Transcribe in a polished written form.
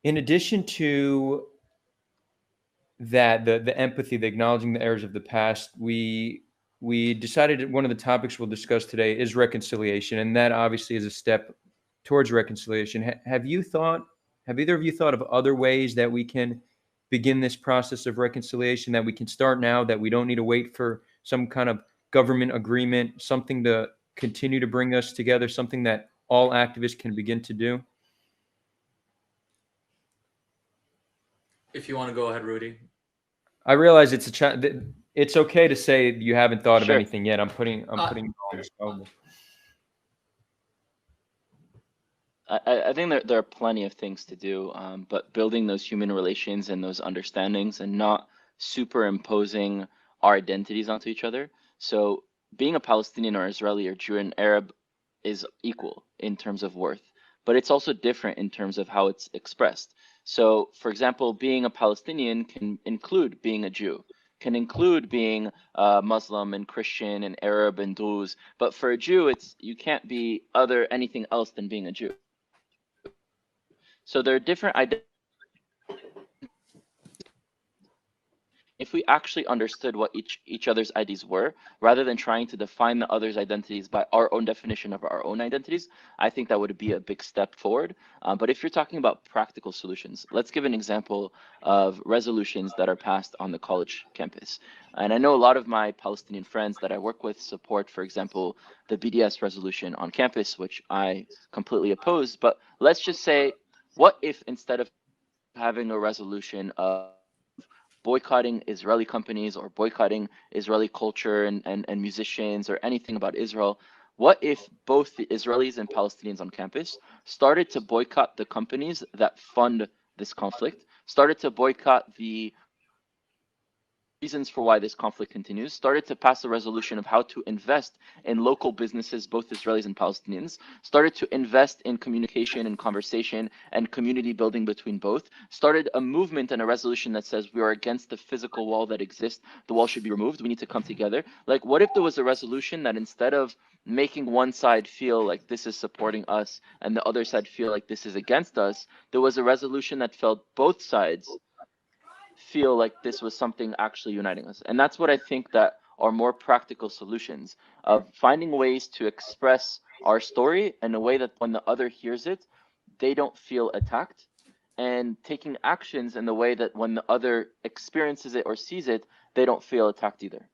In addition to that, the empathy, the acknowledging the errors of the past, we decided that one of the topics we'll discuss today is reconciliation, and that obviously is a step towards reconciliation. Have either of you thought of other ways that we can begin this process of reconciliation, that we can start now, that we don't need to wait for some kind of government agreement, something to continue to bring us together, something that all activists can begin to do? If you want to go ahead, Rudy. I realize it's okay to say you haven't thought of Sure. anything yet. I'm putting you on this problem. I think there are plenty of things to do, but building those human relations and those understandings and not superimposing our identities onto each other. So being a Palestinian or Israeli or Jew and Arab is equal in terms of worth, but it's also different in terms of how it's expressed. So, for example, being a Palestinian can include being a Jew, can include being Muslim and Christian and Arab and Druze, but for a Jew, you can't be anything else than being a Jew. So there are different identities. If we actually understood what each other's IDs were, rather than trying to define the other's identities by our own definition of our own identities, I think that would be a big step forward. But if you're talking about practical solutions, let's give an example of resolutions that are passed on the college campus. And I know a lot of my Palestinian friends that I work with support, for example, the BDS resolution on campus, which I completely oppose. But let's just say, what if instead of having a resolution of boycotting Israeli companies or boycotting Israeli culture and musicians or anything about Israel, what if both the Israelis and Palestinians on campus started to boycott the companies that fund this conflict, started to boycott the reasons for why this conflict continues, started to pass a resolution of how to invest in local businesses, both Israelis and Palestinians, started to invest in communication and conversation and community building between both, started a movement and a resolution that says we are against the physical wall that exists, the wall should be removed, we need to come together. Like, what if there was a resolution that instead of making one side feel like this is supporting us and the other side feel like this is against us, there was a resolution that felt both sides feel like this was something actually uniting us. And that's what I think that are more practical solutions of finding ways to express our story in a way that when the other hears it, they don't feel attacked, and taking actions in the way that when the other experiences it or sees it, they don't feel attacked either.